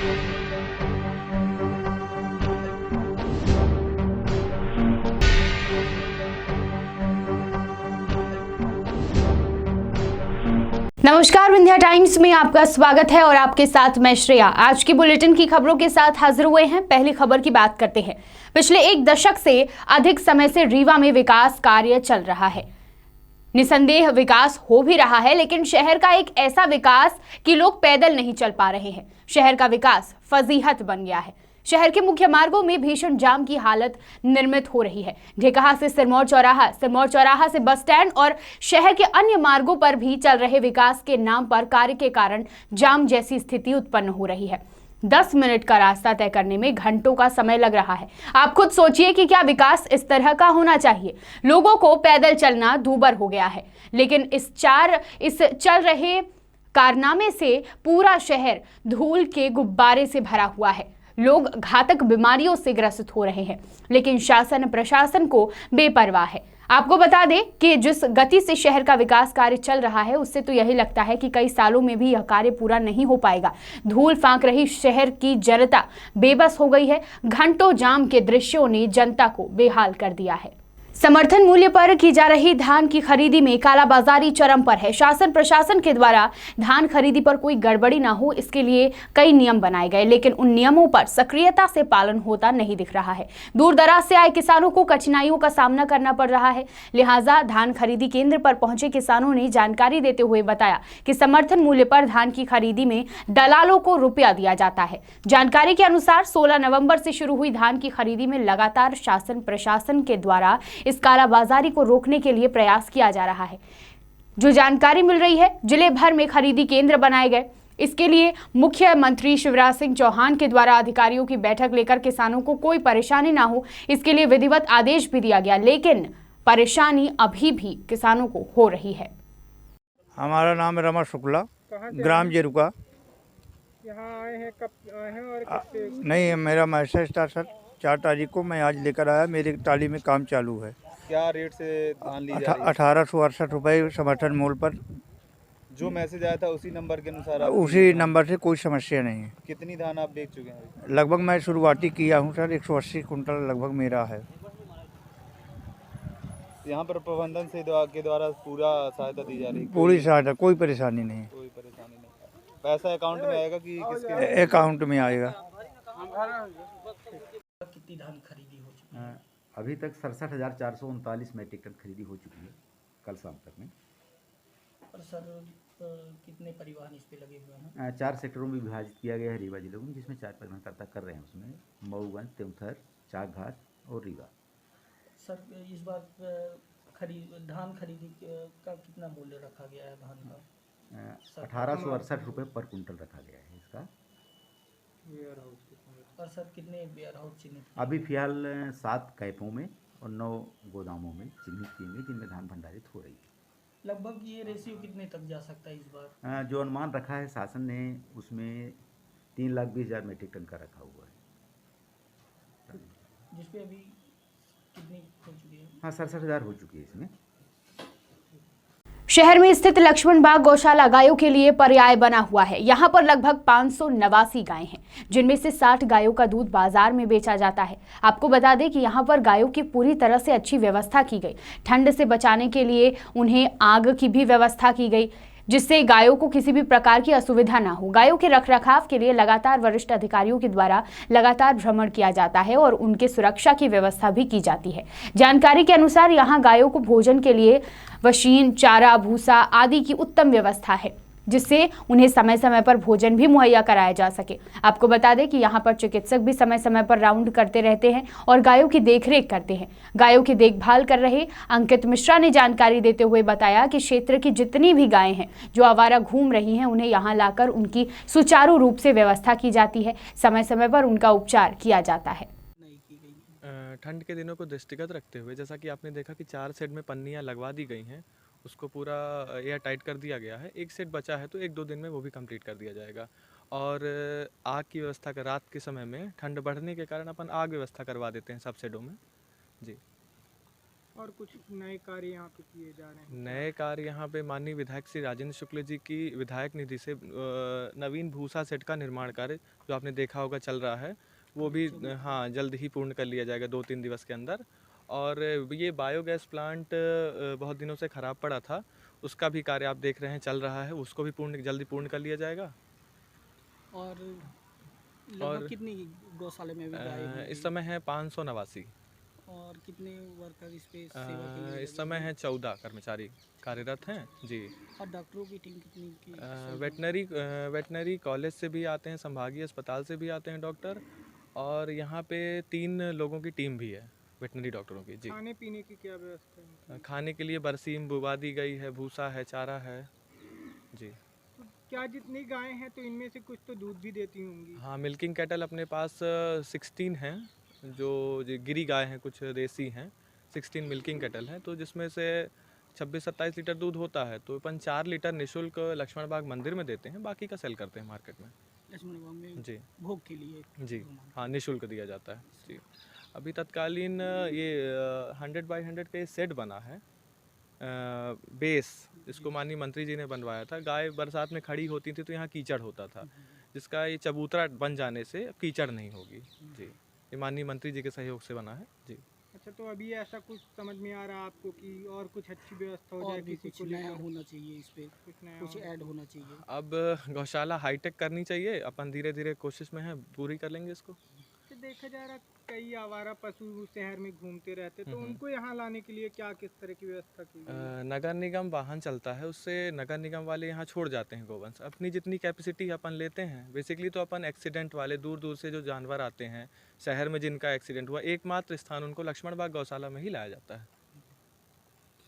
नमस्कार, विंध्या टाइम्स में आपका स्वागत है और आपके साथ मैं श्रेया। आज की बुलेटिन की खबरों के साथ हाजिर हुए हैं। पहली खबर की बात करते हैं। पिछले एक दशक से अधिक समय से रीवा में विकास कार्य चल रहा है। निसंदेह विकास हो भी रहा है, लेकिन शहर का एक ऐसा विकास कि लोग पैदल नहीं चल पा रहे हैं। शहर का विकास फजीहत बन गया है। शहर के मुख्य मार्गों में भीषण जाम की हालत निर्मित हो रही है। ढेकहा से सिरमौर चौराहा से बस स्टैंड और शहर के अन्य मार्गों पर भी चल रहे विकास के नाम पर कार्य के कारण जाम जैसी स्थिति उत्पन्न हो रही है। 10 मिनट का रास्ता तय करने में घंटों का समय लग रहा है। आप खुद सोचिए कि क्या विकास इस तरह का होना चाहिए। लोगों को पैदल चलना दूभर हो गया है, लेकिन इस चल रहे कारनामे से पूरा शहर धूल के गुब्बारे से भरा हुआ है। लोग घातक बीमारियों से ग्रसित हो रहे हैं, लेकिन शासन प्रशासन को बेपरवाह है। आपको बता दें कि जिस गति से शहर का विकास कार्य चल रहा है, उससे तो यही लगता है कि कई सालों में भी यह कार्य पूरा नहीं हो पाएगा। धूल फांक रही शहर की जनता बेबस हो गई है। घंटों जाम के दृश्यों ने जनता को बेहाल कर दिया है। समर्थन मूल्य पर की जा रही धान की खरीदी में कालाबाजारी चरम पर है। शासन प्रशासन के द्वारा धान खरीदी पर कोई गड़बड़ी ना हो, इसके लिए कई नियम बनाए गए, लेकिन उन नियमों पर सक्रियता से पालन होता नहीं दिख रहा है। दूर दराज से आए किसानों को कठिनाइयों का सामना करना पड़ रहा है। लिहाजा धान खरीदी केंद्र पर पहुंचे किसानों ने जानकारी देते हुए बताया कि समर्थन मूल्य पर धान की खरीदी में दलालों को रुपया दिया जाता है। जानकारी के अनुसार 16 नवंबर से शुरू हुई धान की खरीदी में लगातार शासन प्रशासन के द्वारा इस कालाबाजारी को रोकने के लिए प्रयास किया जा रहा है। जो जानकारी मिल रही है, जिले भर में खरीदी केंद्र बनाए गए। इसके लिए मुख्यमंत्री शिवराज सिंह चौहान के द्वारा अधिकारियों की बैठक लेकर किसानों को कोई परेशानी ना हो, इसके लिए विधिवत आदेश भी दिया गया, लेकिन परेशानी अभी भी किसानों को हो रही है। हमारा नाम है रमा शुक्ला, ग्राम जेरुका। यहाँ आए हैं, कब आए हैं और कब से? नहीं, मेरा मैसेज था सर 4 तारीख को, मैं आज लेकर आया। मेरी टाली में काम चालू है। क्या रेट से धान ली जा रही है? 1868 रुपये समर्थन मूल्य पर। जो मैसेज आया था उसी नंबर के अनुसार उसी नंबर से कोई समस्या नहीं है। कितनी धान आप बेच चुके हैं? लगभग मैं शुरुआती किया हूँ सर, 180 कुंटल लगभग मेरा है। यहाँ पर प्रबंधन से के द्वारा पूरा सहायता दी जा रही है? पूरी सहायता, कोई परेशानी नहीं। कोई परेशानी नहीं। पैसा अकाउंट में आएगा कि किसके? अकाउंट में आएगा। कितनी धान खरीदी हो चुकी है? अभी तक 67,439 मेट्रिक टन खरीदी हो चुकी है कल शाम तक में। और सर कितने परिवहन इस पे लगे हुए हैं? 4 सेक्टरों में विभाजित किया गया है रीवा जिले में, जिसमें 4 परिवहनकर्ता कर रहे हैं। उसमें मऊगंज, तेमथर, चाकघाट और रीवा। सर इस बार धान खरीदी का कितना मूल्य रखा गया है धान का? 1868 रुपये पर कुंटल रखा गया है इसका। और सर कितने वेयर हाउस चिन्हित? अभी फिलहाल 7 कैपों में और 9 गोदामों में चिन्हित किए गए, जिनमें धान भंडारित हो रही है। लगभग ये रेशियो कितने तक जा सकता है इस बार? जो अनुमान रखा है शासन ने, उसमें 3,20,000 मेट्रिक टन का रखा हुआ है, जिसपे अभी कितनी हो चुकी है? हाँ, 67,000 हो चुकी है इसमें। शहर में स्थित लक्ष्मण बाग गौशाला गायों के लिए पर्याय बना हुआ है। यहाँ पर लगभग 589 गायें हैं, जिनमें से 60 गायों का दूध बाजार में बेचा जाता है। आपको बता दें कि यहाँ पर गायों की पूरी तरह से अच्छी व्यवस्था की गई। ठंड से बचाने के लिए उन्हें आग की भी व्यवस्था की गई, जिससे गायों को किसी भी प्रकार की असुविधा ना हो। गायों के रखरखाव के लिए लगातार वरिष्ठ अधिकारियों के द्वारा लगातार भ्रमण किया जाता है और उनके सुरक्षा की व्यवस्था भी की जाती है। जानकारी के अनुसार यहाँ गायों को भोजन के लिए वशीन, चारा, भूसा आदि की उत्तम व्यवस्था है, जिससे उन्हें समय समय पर भोजन भी मुहैया कराया जा सके। आपको बता दें कि यहाँ पर चिकित्सक भी समय समय पर राउंड करते रहते हैं और गायों की देखरेख करते हैं। गायों की देखभाल कर रहे अंकित मिश्रा ने जानकारी देते हुए बताया कि क्षेत्र की जितनी भी गायें हैं जो आवारा घूम रही हैं, उन्हें यहाँ लाकर उनकी सुचारू रूप से व्यवस्था की जाती है। समय समय पर उनका उपचार किया जाता है। ठंड के दिनों को दृष्टिगत रखते हुए, जैसा कि आपने देखा कि 4 सेट में पन्नियाँ लगवा दी गई हैं, उसको पूरा एयर टाइट कर दिया गया है। 1 सेट बचा है तो 1-2 दिन में वो भी कंप्लीट कर दिया जाएगा। और आग की व्यवस्था कर, रात के समय में ठंड बढ़ने के कारण अपन आग व्यवस्था करवा देते हैं सब सेटों में जी। और कुछ नए कार्य यहाँ पे किए जा रहे हैं? नए कार्य यहाँ पे माननीय विधायक श्री राजेंद्र शुक्ल जी की विधायक निधि से नवीन भूसा सेट का निर्माण कार्य जो आपने देखा होगा चल रहा है, वो भी हाँ जल्द ही पूर्ण कर लिया जाएगा 2-3 दिवस के अंदर। और ये बायोगैस प्लांट बहुत दिनों से ख़राब पड़ा था, उसका भी कार्य आप देख रहे हैं चल रहा है, उसको भी जल्दी पूर्ण कर लिया जाएगा। और लगभग और कितनी गौशाले में अभी गाय हैं इस समय है 589। और कितने वर्कर इस पे सेवा के लिए इस लगे समय हैं? है 14 कर्मचारी कार्यरत हैं जी। और डॉक्टरों की टीम कितनी की वेटनरी कॉलेज से भी आते हैं, संभागीय अस्पताल से भी आते हैं डॉक्टर, और यहाँ पे 3 लोगों की टीम भी है वेटनरी डॉक्टरों की जी। खाने पीने की क्या व्यवस्था है? खाने के लिए बरसीम बुवा दी गई है, भूसा है, चारा है जी। तो क्या जितनी गायें हैं तो इनमें से कुछ तो दूध भी देती होंगी? हाँ, मिल्किंग कैटल अपने पास 16 हैं, जो गिरी गाय हैं, कुछ देसी हैं, 16 मिल्किंग कैटल हैं, तो जिसमें से 26-27 लीटर दूध होता है, तो अपन 4 लीटर निःशुल्क लक्ष्मण बाग मंदिर में देते हैं, बाकी का सेल करते हैं मार्केट में लक्ष्मण बाग में जी। भोग के लिए? जी हाँ, निःशुल्क दिया जाता है जी। अभी तत्कालीन ये 100 बाई 100 का ये सेट बना है, बेस इसको माननीय मंत्री जी ने बनवाया था। गाय बरसात में खड़ी होती थी तो यहाँ कीचड़ होता था, जिसका ये चबूतरा बन जाने से अब कीचड़ नहीं होगी जी। ये माननीय मंत्री जी के सहयोग से बना है जी। अच्छा, तो अभी ऐसा कुछ समझ में आ रहा है आपको कि और कुछ अच्छी व्यवस्था हो और जाए भी किसी कुछ को नया लेकर? होना चाहिए इस पे, कुछ नया कुछ हो? ऐड होना चाहिए। अब गौशाला हाईटेक करनी चाहिए, अपन धीरे धीरे कोशिश में है, पूरी कर लेंगे इसको। तो देखा जा रहा कई आवारा पशु शहर में घूमते रहते, तो उनको यहाँ लाने के लिए क्या किस तरह की व्यवस्था की गई है? नगर निगम वाहन चलता है, उससे नगर निगम वाले यहाँ छोड़ जाते हैं गोवंश। अपनी जितनी कैपेसिटी अपन लेते हैं, बेसिकली तो अपन एक्सीडेंट वाले दूर दूर से जो जानवर आते हैं शहर में, जिनका एक्सीडेंट हुआ, एकमात्र स्थान उनको लक्ष्मण बाग गौशाला में ही लाया जाता है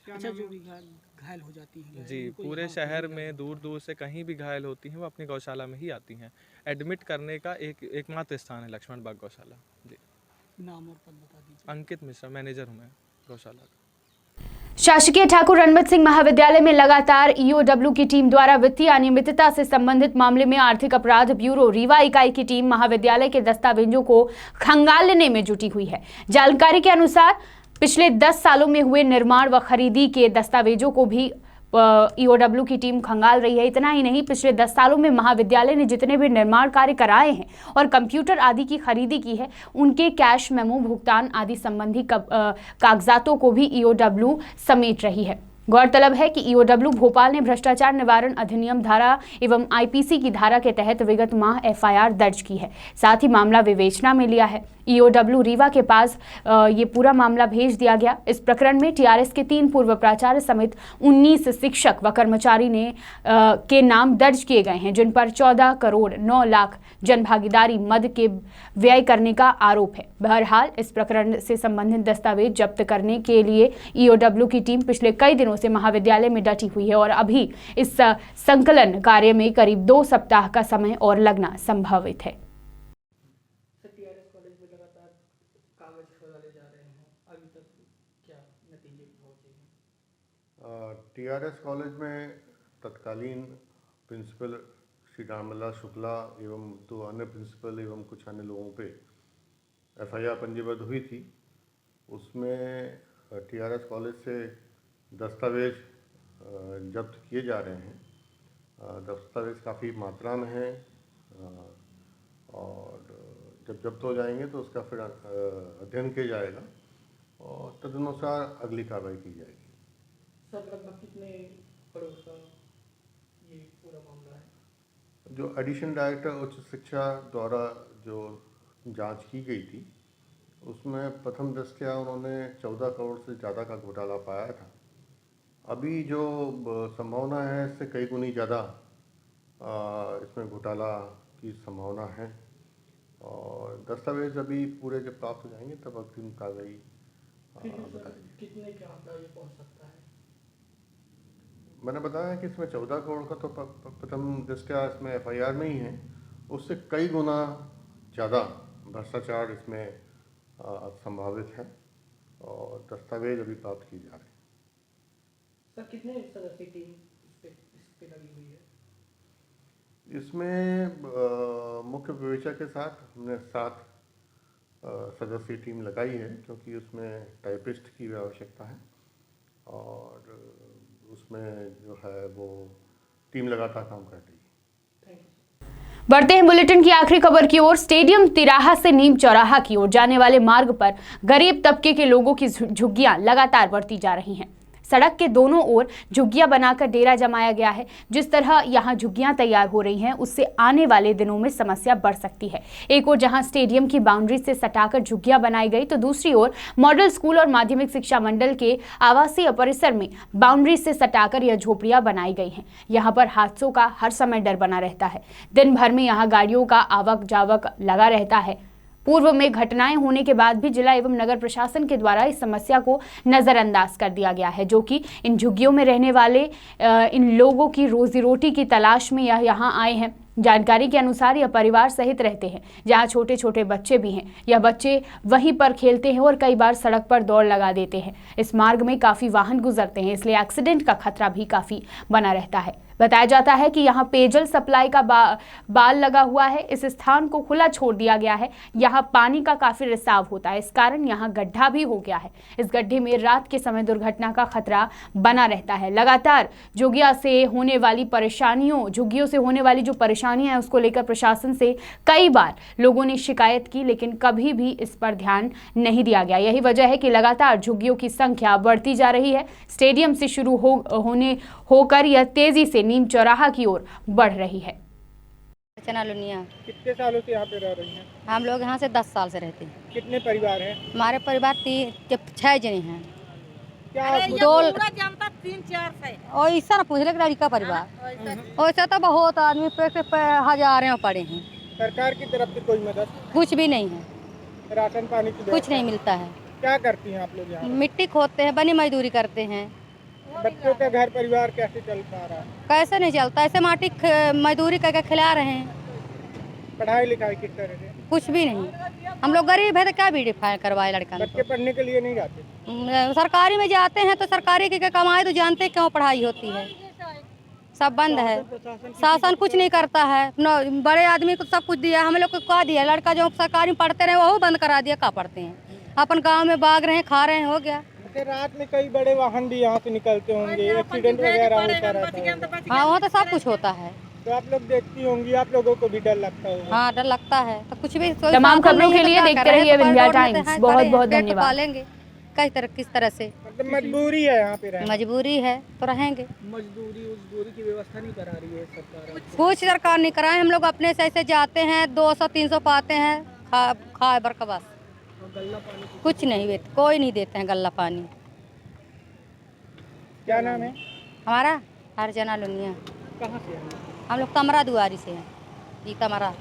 क्या अच्छा, नाम जो है? भी घायल हो जाती हैं गायें, जी। उनको पूरे यहाँ शहर नहीं में लाया दूर दूर से कहीं भी घायल होती हैं, वो अपनी गौशाला में ही आती हैं। एडमिट करने का एकमात्र स्थान है लक्ष्मण बाग गौशाला जी। जाता। नाम और पद बता दीजिए। अंकित मिश्रा, मैनेजर हूँ मैं गौशाला का। शासकीय ठाकुर रणबत सिंह महाविद्यालय में लगातार ईओडब्ल्यू की टीम द्वारा वित्तीय अनियमितता से संबंधित मामले में आर्थिक अपराध ब्यूरो रीवा इकाई की टीम महाविद्यालय के दस्तावेजों को खंगालने में जुटी हुई है। जानकारी के अनुसार पिछले 10 सालों में हुए निर्माण व खरीदी के दस्तावेजों को भी ईओडब्ल्यू की टीम खंगाल रही है। इतना ही नहीं, पिछले 10 सालों में महाविद्यालय ने जितने भी निर्माण कार्य कराए हैं और कंप्यूटर आदि की खरीदी की है, उनके कैश मेमो, भुगतान आदि संबंधी कागजातों को भी ईओडब्ल्यू समेट रही है। गौरतलब है कि ईओडब्ल्यू भोपाल ने भ्रष्टाचार निवारण अधिनियम धारा एवं आईपीसी की धारा के तहत विगत माह एफआईआर दर्ज की है, साथ ही मामला विवेचना में लिया है। ईओडब्ल्यू रीवा के पास ये पूरा मामला भेज दिया गया। इस प्रकरण में टीआरएस के 3 पूर्व प्राचार्य समेत 19 शिक्षक व कर्मचारी के नाम दर्ज किए गए हैं, जिन पर 14 करोड़ 9 लाख जनभागीदारी मद के व्यय करने का आरोप है। बहरहाल, इस प्रकरण से संबंधित दस्तावेज जब्त करने के लिए ईओडब्ल्यू की टीम पिछले कई दिनों से महाविद्यालय में डटी हुई है और अभी इस संकलन कार्य में करीब 2 सप्ताह का समय और लगना संभावित है। टीआरएस कॉलेज में लगातार कागज खंगाले जा रहे हैं, अभी तक क्या नतीजे पहुंचे हैं? टीआरएस कॉलेज में तत्कालीन प्रिंसिपल श्री रामलला शुक्ला एवं 2 अन्य प्रिंसिपल एवं कुछ अन्य लोगों पे एफआईआर पंजीबद्ध हुई थी। उसमें टीआरएस कॉलेज से दस्तावेज जब्त किए जा रहे हैं। दस्तावेज काफ़ी मात्रा में हैं और जब जब्त हो जाएंगे तो उसका फिर अध्ययन किया जाएगा और तदनुसार अगली कार्रवाई की जाएगी। सर, लगभग कितने करोड़ का ये पूरा मामला है? जो एडिशनल डायरेक्टर उच्च शिक्षा द्वारा जो जांच की गई थी, उसमें प्रथम दृष्टया उन्होंने 14 करोड़ से ज़्यादा का घोटाला पाया था। अभी जो संभावना है इससे कई गुनी ज़्यादा इसमें घोटाला की संभावना है और दस्तावेज अभी पूरे जब प्राप्त हो जाएंगे तब अग्रिम कार्रवाई बताएंगे। कितने का आंकड़ा ये पहुंच सकता है? मैंने बताया कि इसमें 14 करोड़ का तो प्रथम दृष्टया इसमें एफआईआर में ही है, उससे कई गुना ज़्यादा भ्रष्टाचार इसमें संभावित है और दस्तावेज अभी प्राप्त किए जा रहे हैं। सर, कितने सदस्यीय टीम इस पे लगी हुई है? इसमें मुख्य विवेचक के साथ हमने 7 सदस्यीय टीम लगाई है, क्योंकि उसमें टाइपिस्ट की भी आवश्यकता है और उसमें जो है वो टीम लगातार काम कर रही है। बढ़ते हैं बुलेटिन की आखिरी खबर की ओर। स्टेडियम तिराहा से नीम चौराहा की ओर जाने वाले मार्ग पर गरीब तबके के लोगों की झुग्गियां लगातार बढ़ती जा रही हैं। सड़क के दोनों ओर झुग्गियां बनाकर डेरा जमाया गया है। जिस तरह यहां झुग्गियां तैयार हो रही हैं, उससे आने वाले दिनों में समस्या बढ़ सकती है। एक ओर जहां स्टेडियम की बाउंड्री से सटाकर झुग्गियां बनाई गई, तो दूसरी ओर मॉडल स्कूल और माध्यमिक शिक्षा मंडल के आवासीय परिसर में बाउंड्री से सटाकर यह झोपड़ियां बनाई गई हैं। यहां पर हादसों का हर समय डर बना रहता है। दिन भर में यहां गाड़ियों का आवक जावक लगा रहता है। पूर्व में घटनाएं होने के बाद भी जिला एवं नगर प्रशासन के द्वारा इस समस्या को नजरअंदाज कर दिया गया है, जो कि इन झुग्गियों में रहने वाले इन लोगों की रोजी रोटी की तलाश में यह यहाँ आए हैं। जानकारी के अनुसार यह परिवार सहित रहते हैं, जहां छोटे छोटे बच्चे भी हैं। यह बच्चे वहीं पर खेलते हैं और कई बार सड़क पर दौड़ लगा देते हैं। इस मार्ग में काफी वाहन गुजरते हैं, इसलिए एक्सीडेंट का खतरा भी काफी बना रहता है। बताया जाता है कि यहाँ पेयजल सप्लाई का बाल लगा हुआ है। इस स्थान को खुला छोड़ दिया गया है। यहाँ पानी का काफी रिसाव होता है, इस कारण यहाँ गड्ढा भी हो गया है। इस गड्ढे में रात के समय दुर्घटना का खतरा बना रहता है। लगातार झुग्गियों से होने वाली जो परेशानियां हैं, उसको लेकर प्रशासन से कई बार लोगों ने शिकायत की, लेकिन कभी भी इस पर ध्यान नहीं दिया गया। यही वजह है कि लगातार झुग्गियों की संख्या बढ़ती जा रही है। स्टेडियम से शुरू होकर यह तेजी से नीम चौराहा की ओर बढ़ रही है। चना लुनिया। कितने सालों से यहाँ पे रह रही हैं? हम लोग यहाँ से 10 साल से रहते हैं। कितने परिवार हैं? हमारे परिवार 6 जने हैं। क्या जनता 3-4 से और ऐसा ना पूछ ले लड़का परिवार वैसे तो बहुत आदमी पे हजारों पड़े हैं। सरकार की तरफ से कोई मदद? कुछ भी नहीं है। राशन पानी की कुछ नहीं मिलता है। क्या करती हैं आप लोग यहाँ? मिट्टी खोदते हैं, बनी मजदूरी करते हैं। बच्चों का घर परिवार कैसे चल पा रहा है? कैसे नहीं चलता, ऐसे माटी मजदूरी करके खिला रहे हैं। पढ़ाई लिखाई किस तरह से? कुछ भी नहीं। हम लोग गरीब है तो क्या बीडी करवाए लड़का? बच्चे पढ़ने के लिए नहीं जाते? सरकारी में जाते हैं तो सरकारी की कमाई तो जानते क्यों पढ़ाई होती है। सब बंद है, शासन कुछ नहीं करता है। बड़े आदमी को सब कुछ दिया, हम लोग को क्या दिया? लड़का जो सरकारी में पढ़ते रहे वो बंद करा दिया। क्या पढ़ते हैं? अपन गाँव में भाग रहे हैं, खा रहे हैं, हो गया। रात में कई बड़े वाहन भी यहाँ से निकलते होंगे, एक्सीडेंट वगैरह होता रहता है। हाँ, वहाँ तो सब कुछ होता है। तो आप लोग देखती होंगी, आप लोगों को भी डर लगता होगा? हाँ, डर लगता है। तो कुछ भी तमाम खबरों के लिए देखते रहिए विंध्या टाइम्स। बहुत बहुत धन्यवाद। पालेंगे किस तरह से? मतलब मजबूरी है यहाँ पे रहना? मजबूरी है तो रहेंगे। मजदूरी की व्यवस्था नहीं करा रही है सरकार? कुछ सरकार नहीं कराए। हम लोग अपने से ऐसे जाते हैं, 200-300 पाते हैं, खा भर का बस। गल्ला पानी कुछ नहीं, कोई नहीं देते हैं गल्ला पानी। क्या नाम है? हमारा हरजना लुनिया। कहाँ से? हम लोग कमरा दुआरी से हैं। ये कमरा